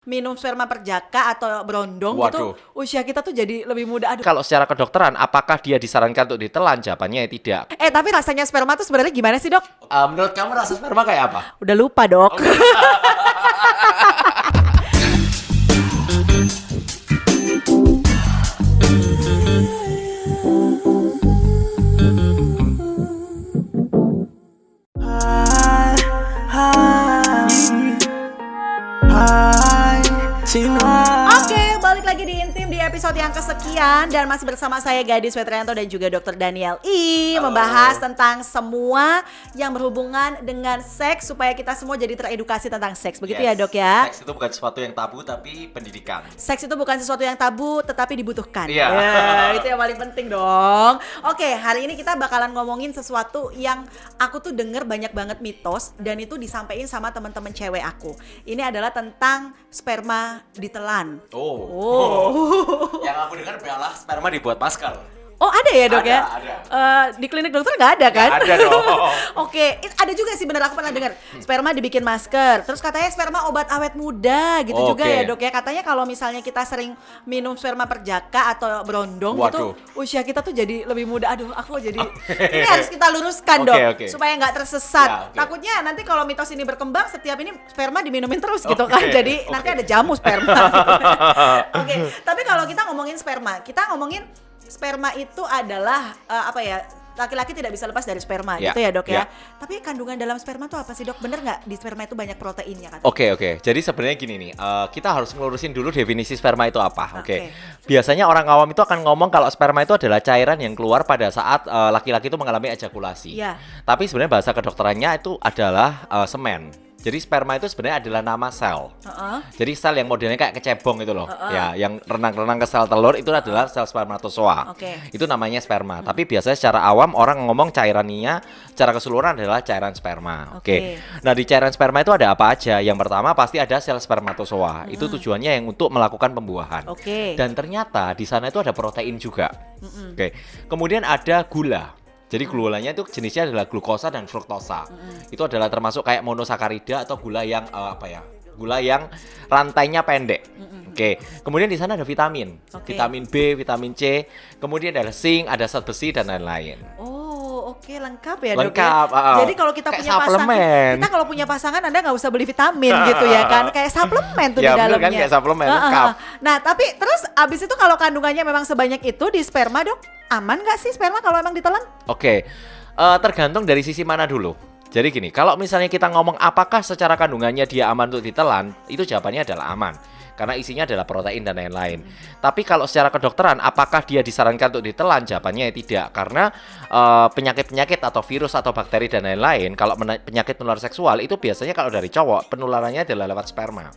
minum sperma perjaka atau berondong gitu, usia kita tuh jadi lebih muda. Aduh. Kalau secara kedokteran, apakah dia disarankan untuk ditelan? Jawabannya tidak. Tapi rasanya sperma tuh sebenarnya gimana sih, Dok? Menurut kamu rasa sperma kayak apa? Udah lupa, Dok. Oke, balik lagi di Intim di episode yang kesekian dan masih bersama saya Gadis Wetrianto dan juga Dr. Daniel membahas tentang semua yang berhubungan dengan seks supaya kita semua jadi teredukasi tentang seks. Begitu ya, Dok ya? Seks itu bukan sesuatu yang tabu tapi pendidikan. Seks itu bukan sesuatu yang tabu tetapi dibutuhkan. Iya. Itu yang paling penting dong. Oke, hari ini kita bakalan ngomongin sesuatu yang aku tuh denger banyak banget mitos dan itu disampaikan sama teman-teman cewek aku. Ini adalah tentang sperma ditelan. Yang aku dengar adalah sperma dibuat masker. Oh, ada ya, Dok? Ada. Di klinik dokter nggak ada kan? Nggak ada dong. Oke, ada juga sih, bener aku pernah dengar sperma dibikin masker. Terus katanya sperma obat awet muda gitu juga ya, Dok ya. Katanya kalau misalnya kita sering minum sperma perjaka atau berondong gitu, usia kita tuh jadi lebih muda. Aduh, aku jadi ini harus kita luruskan, Dok, supaya nggak tersesat. Ya, takutnya nanti kalau mitos ini berkembang, setiap ini sperma diminumin terus gitu kan. Jadi nanti ada jamu sperma. Oke, tapi kalau kita ngomongin sperma, kita ngomongin sperma itu adalah laki-laki tidak bisa lepas dari sperma gitu ya, Dok ya. Tapi kandungan dalam sperma itu apa sih, Dok? Bener nggak di sperma itu banyak proteinnya kan? Oke. Jadi sebenarnya gini nih, kita harus ngelurusin dulu definisi sperma itu apa. Oke. Biasanya orang awam itu akan ngomong kalau sperma itu adalah cairan yang keluar pada saat laki-laki itu mengalami ejakulasi. Iya. Tapi sebenarnya bahasa kedokterannya itu adalah semen. Jadi sperma itu sebenarnya adalah nama sel. Jadi sel yang modelnya kayak kecebong itu loh. Ya, yang renang-renang ke sel telur itu adalah sel spermatozoa. Itu namanya sperma. Tapi biasanya secara awam orang ngomong cairannya secara keseluruhan adalah cairan sperma. Oke. Nah, di cairan sperma itu ada apa aja? Yang pertama pasti ada sel spermatozoa. Itu tujuannya yang untuk melakukan pembuahan. Dan ternyata di sana itu ada protein juga. Oke. Kemudian ada gula. Jadi gulanya itu jenisnya adalah glukosa dan fruktosa. Itu adalah termasuk kayak monosakarida atau gula yang gula yang rantainya pendek. Oke. Kemudian di sana ada vitamin. Vitamin B, vitamin C, kemudian ada zinc, ada zat besi dan lain-lain. Oke, lengkap ya, Dok. Lengkap. Jadi kalau kita punya pasangan, kita kalau punya pasangan Anda nggak usah beli vitamin gitu ya kan, kayak suplemen tuh di dalamnya. Kan kayak suplemen lengkap. Nah, tapi terus abis itu kalau kandungannya memang sebanyak itu di sperma, Dok, aman nggak sih sperma kalau emang ditelan? Oke, tergantung dari sisi mana dulu. Jadi gini, kalau misalnya kita ngomong apakah secara kandungannya dia aman untuk ditelan, itu jawabannya adalah aman. Karena isinya adalah protein dan lain-lain. Tapi kalau secara kedokteran, apakah dia disarankan untuk ditelan? Jawabannya tidak. Karena penyakit-penyakit atau virus atau bakteri dan lain-lain, kalau penyakit menular seksual, itu biasanya kalau dari cowok, penularannya adalah lewat sperma.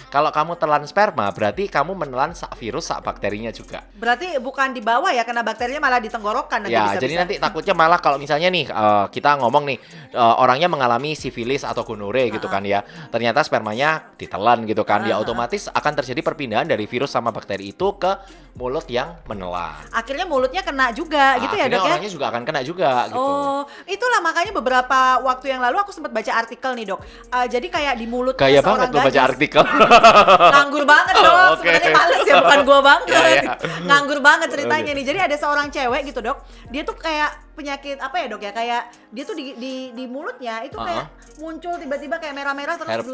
Kalau kamu telan sperma, berarti kamu menelan sak virus, sak bakterinya juga. Berarti bukan di bawah ya, karena bakterinya malah di tenggorokan nanti bisa-bisa. Jadi nanti takutnya malah kalau misalnya nih kita ngomong nih orangnya mengalami sifilis atau gonore gitu kan ya. Ternyata spermanya ditelan gitu kan. Ya otomatis akan terjadi perpindahan dari virus sama bakteri itu ke mulut yang menelan. Akhirnya mulutnya kena juga gitu ya, Dok ya? Orangnya juga akan kena juga gitu. Itulah makanya beberapa waktu yang lalu aku sempat baca artikel nih, Dok. Jadi kayak di mulutnya gaya seorang banget lo baca artikel. Nganggur banget, Dok. Sebenarnya males ya, bukan gua banget. Nganggur banget ceritanya nih. Jadi ada seorang cewek gitu, Dok. Dia tuh kayak penyakit apa ya, Dok ya? Kayak dia tuh di mulutnya itu kayak muncul tiba-tiba kayak merah-merah terus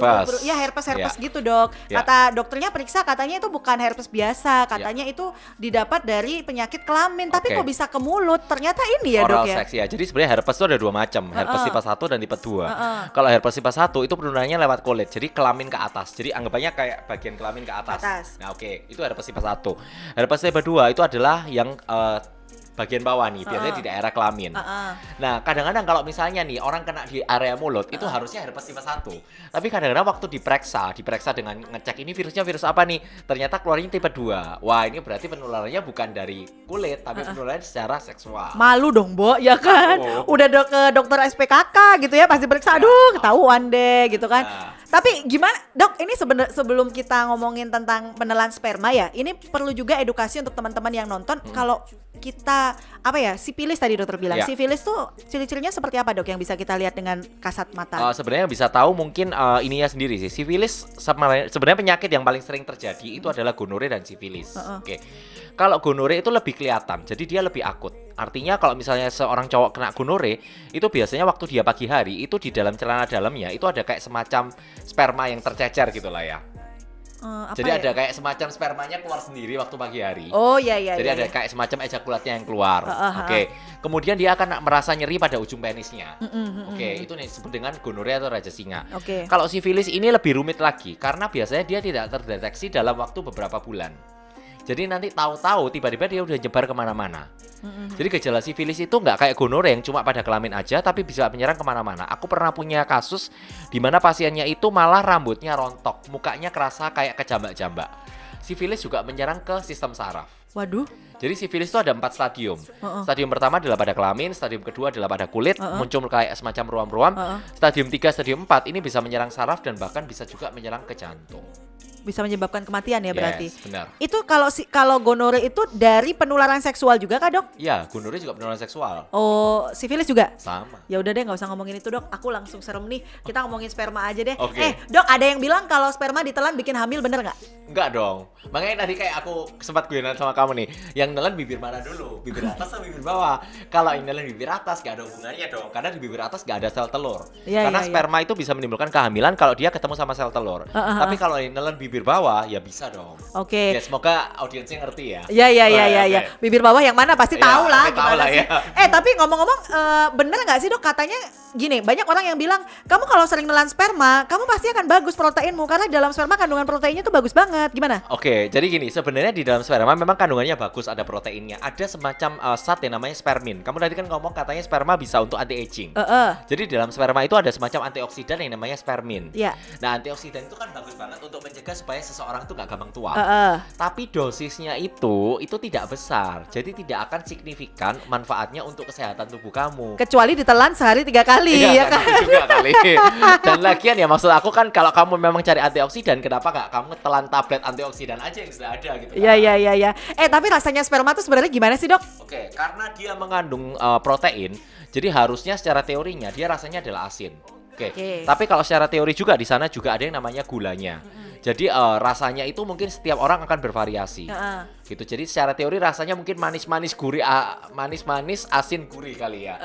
herpes gitu, Dok. Kata dokternya periksa katanya itu bukan herpes biasa, katanya itu didapat dari penyakit kelamin. Tapi kok bisa ke mulut? Ternyata ini ya, Dok ya. Oral seks ya. Jadi sebenarnya herpes itu ada dua macam, herpes tipe 1 dan tipe 2. Kalau herpes tipe 1 itu penularannya lewat kulit. Jadi kelamin ke atas. Jadi anggapannya kayak bagian kelamin ke atas. Nah, itu herpes tipe 1. Herpes tipe 2 itu adalah yang bagian bawah nih, biasanya di daerah kelamin. Nah, kadang-kadang kalau misalnya nih orang kena di area mulut, itu harusnya herpes tipe 1. Tapi kadang-kadang waktu diperiksa dengan ngecek ini virusnya virus apa nih, ternyata keluarnya tipe 2. Wah, ini berarti penularannya bukan dari kulit, tapi penularannya secara seksual. Malu dong, Bo, ya kan? Udah ke dokter SPKK gitu ya, pasti periksa, aduh ketahuan deh gitu kan. Tapi gimana, Dok, ini sebelum kita ngomongin tentang penelan sperma ya, ini perlu juga edukasi untuk teman-teman yang nonton. Kalau kita sifilis tadi dokter bilang. Ya. Sifilis tuh ciri-cirinya seperti apa dok yang bisa kita lihat dengan kasat mata? Sebenarnya bisa tahu mungkin ininya sendiri sih. Sifilis sebenarnya penyakit yang paling sering terjadi itu adalah gonore dan sifilis. Oke. Kalau gonore itu lebih kelihatan, jadi dia lebih akut. Artinya kalau misalnya seorang cowok kena gonore, itu biasanya waktu dia pagi hari itu di dalam celana dalamnya itu ada kayak semacam sperma yang tercecer gitu lah ya. Jadi ada kayak semacam spermanya keluar sendiri waktu pagi hari. Oh iya. Jadi ada kayak semacam ejakulatnya yang keluar. Oke. Kemudian dia akan merasa nyeri pada ujung penisnya. Oke, itu disebut dengan gonore atau raja singa. Oke. Kalau sifilis ini lebih rumit lagi karena biasanya dia tidak terdeteksi dalam waktu beberapa bulan. Jadi nanti tahu-tahu tiba-tiba dia udah nyebar kemana-mana. Jadi gejala sifilis itu nggak kayak gonore yang cuma pada kelamin aja, tapi bisa menyerang kemana-mana. Aku pernah punya kasus di mana pasiennya itu malah rambutnya rontok, mukanya kerasa kayak kejambak-jambak. Sifilis juga menyerang ke sistem saraf. Waduh. Jadi sifilis itu ada 4 stadium. Stadium pertama adalah pada kelamin, stadium kedua adalah pada kulit, muncul kayak semacam ruam-ruam. Stadium 3, stadium 4 ini bisa menyerang saraf dan bahkan bisa juga menyerang ke jantung. Bisa menyebabkan kematian ya berarti. Yes, benar. Itu kalau gonore itu dari penularan seksual juga kah dok? Iya, gonore juga penularan seksual. Oh, sifilis juga? Sama. Ya udah deh, nggak usah ngomongin itu dok. Aku langsung serem nih. Kita ngomongin sperma aja deh. Okay. Dok, ada yang bilang kalau sperma ditelan bikin hamil, bener nggak? Enggak dong. Makanya tadi kayak aku sempat guyonan sama kamu nih. Yang nelen bibir mana dulu? Bibir atas atau bibir bawah? Kalau yang nelen bibir atas nggak ada hubungannya dong. Karena di bibir atas nggak ada sel telur. Karena sperma itu bisa menimbulkan kehamilan kalau dia ketemu sama sel telur. Tapi kalau yang nelen bibir bawah ya bisa dong. Oke. Ya semoga audiensnya ngerti ya. Iya. Bibir bawah yang mana pasti tahu lah gimana sih. Ya. Tapi ngomong-ngomong bener nggak sih dok, katanya gini, banyak orang yang bilang kamu kalau sering nelan sperma, kamu pasti akan bagus proteinmu karena di dalam sperma kandungan proteinnya tuh bagus banget. Gimana? Oke, jadi gini, sebenarnya di dalam sperma memang kandungannya bagus, ada proteinnya. Ada semacam zat yang namanya spermin. Kamu tadi kan ngomong katanya sperma bisa untuk anti aging. Jadi di dalam sperma itu ada semacam antioksidan yang namanya spermin. Iya. Nah, antioksidan itu kan bagus banget untuk mencegah supaya seseorang itu gak gampang tua. Tapi dosisnya itu tidak besar. Jadi tidak akan signifikan manfaatnya untuk kesehatan tubuh kamu. Kecuali ditelan sehari 3 kali ya kan? Juga kali. Dan lagian ya maksud aku kan kalau kamu memang cari antioksidan, kenapa gak kamu telan tablet antioksidan aja yang sudah ada gitu kan? Iya. Tapi rasanya sperma tuh sebenarnya gimana sih dok? Oke, karena dia mengandung protein, jadi harusnya secara teorinya dia rasanya adalah asin. Oke. Tapi kalau secara teori juga di sana juga ada yang namanya gulanya. Jadi rasanya itu mungkin setiap orang akan bervariasi. Gitu. Jadi secara teori rasanya mungkin manis-manis gurih, manis-manis asin gurih kali ya.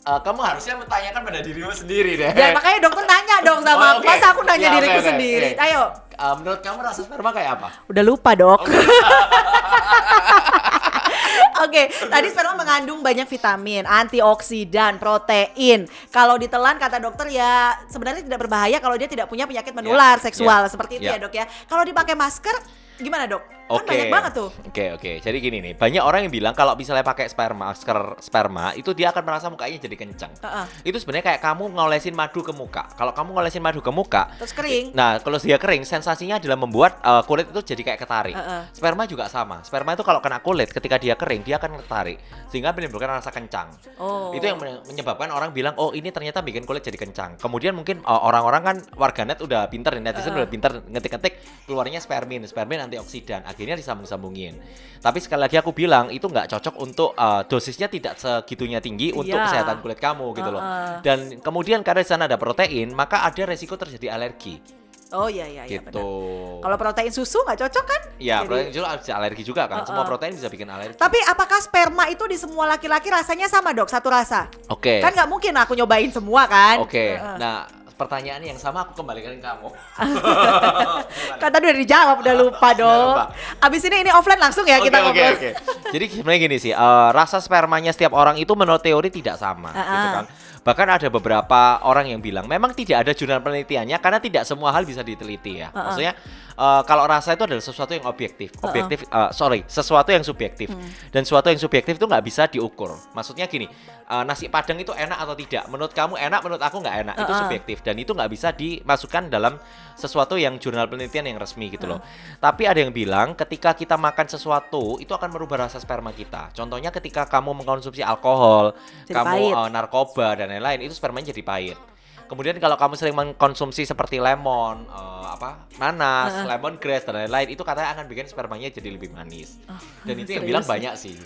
Kamu harusnya menanyakan pada dirimu sendiri deh. Ya makanya dokter nanya dong sama aku. Masa aku nanya diriku sendiri. Ayo. Menurut kamu rasa sperma kayak apa? Udah lupa dok. Oke, tadi sperma mengandung banyak vitamin, antioksidan, protein. Kalau ditelan kata dokter ya sebenarnya tidak berbahaya kalau dia tidak punya penyakit menular seksual seperti itu ya dok ya. Kalau dipakai masker gimana dok? Kan banyak banget tuh. Oke. Jadi gini nih, banyak orang yang bilang kalau misalnya pakai masker sperma itu dia akan merasa mukanya jadi kencang. Itu sebenarnya kayak kamu ngolesin madu ke muka. Kalau kamu ngolesin madu ke muka, terus kering. Nah, kalau dia kering, sensasinya adalah membuat kulit itu jadi kayak ketarik. Sperma juga sama. Sperma itu kalau kena kulit, ketika dia kering, dia akan ketarik sehingga menimbulkan rasa kencang. Itu yang menyebabkan orang bilang, oh ini ternyata bikin kulit jadi kencang. Kemudian mungkin orang-orang kan warganet udah pinter, netizen udah pinter ngetik-ngetik keluarnya spermin antioksidan. Akhirnya disambung-sambungin. Tapi sekali lagi aku bilang itu nggak cocok untuk dosisnya tidak segitunya tinggi untuk kesehatan kulit kamu gitu loh. Dan kemudian karena di sana ada protein, maka ada resiko terjadi alergi. Oh iya gitu. Benar. Kalau protein susu nggak cocok kan? Iya, protein susu bisa alergi juga kan. Semua protein bisa bikin alergi. Tapi apakah sperma itu di semua laki-laki rasanya sama dok? Satu rasa? Oke. Kan nggak mungkin aku nyobain semua kan? Oke. Nah, pertanyaan yang sama aku kembalikan ke kamu. Kan tadi udah dijawab, udah lupa dong. Abis ini offline langsung ya kita ngobrol. Oke. Jadi sebenarnya gini sih, rasa spermanya setiap orang itu menurut teori tidak sama, gitu kan. Bahkan ada beberapa orang yang bilang memang tidak ada jurnal penelitiannya karena tidak semua hal bisa diteliti ya. Maksudnya kalau rasa itu adalah sesuatu yang objektif, sesuatu yang subjektif. Dan sesuatu yang subjektif itu nggak bisa diukur. Maksudnya gini, nasi padang itu enak atau tidak? Menurut kamu enak, menurut aku nggak enak. Itu subjektif dan itu nggak bisa dimasukkan dalam sesuatu yang jurnal penelitian yang resmi gitu loh. Tapi ada yang bilang ketika kita makan sesuatu itu akan merubah rasa sperma kita. Contohnya ketika kamu mengkonsumsi alkohol, kamu narkoba dan lain-lain, itu spermanya jadi pahit. Kemudian kalau kamu sering mengkonsumsi seperti lemon, nanas, lemon grass dan lain-lain, itu katanya akan bikin spermanya jadi lebih manis. Dan itu yang bilang banyak sih.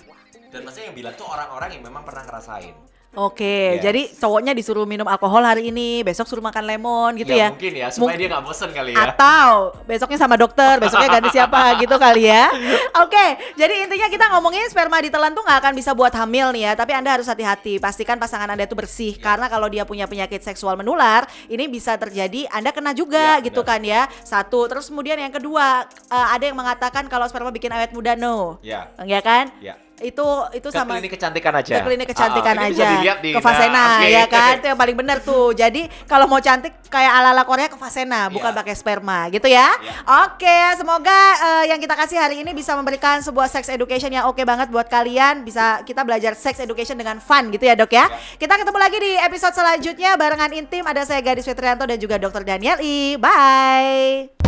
Dan maksudnya yang bilang tuh orang-orang yang memang pernah ngerasain. Oke, jadi cowoknya disuruh minum alkohol hari ini, besok suruh makan lemon gitu ya? Mungkin ya, supaya dia nggak bosen kali ya. Atau besoknya sama dokter, besoknya ganti siapa gitu kali ya. Oke, jadi intinya kita ngomongin sperma ditelan tuh nggak akan bisa buat hamil nih ya, tapi Anda harus hati-hati. Pastikan pasangan Anda itu bersih, karena kalau dia punya penyakit seksual menular, ini bisa terjadi Anda kena juga gitu kan ya. Satu, terus kemudian yang kedua, ada yang mengatakan kalau sperma bikin awet muda, no. Ya kan? Itu sama klinik kecantikan aja. Ke klinik kecantikan aja. Ke Fasena ya kan, itu yang paling benar tuh. Jadi kalau mau cantik kayak ala-ala Korea ke Fasena, bukan pakai sperma gitu ya. Oke, semoga yang kita kasih hari ini bisa memberikan sebuah sex education yang oke banget buat kalian. Bisa kita belajar sex education dengan fun gitu ya Dok ya. Kita ketemu lagi di episode selanjutnya barengan Intim. Ada saya Gadis Fitrianto dan juga Dr. Daniel I. Bye.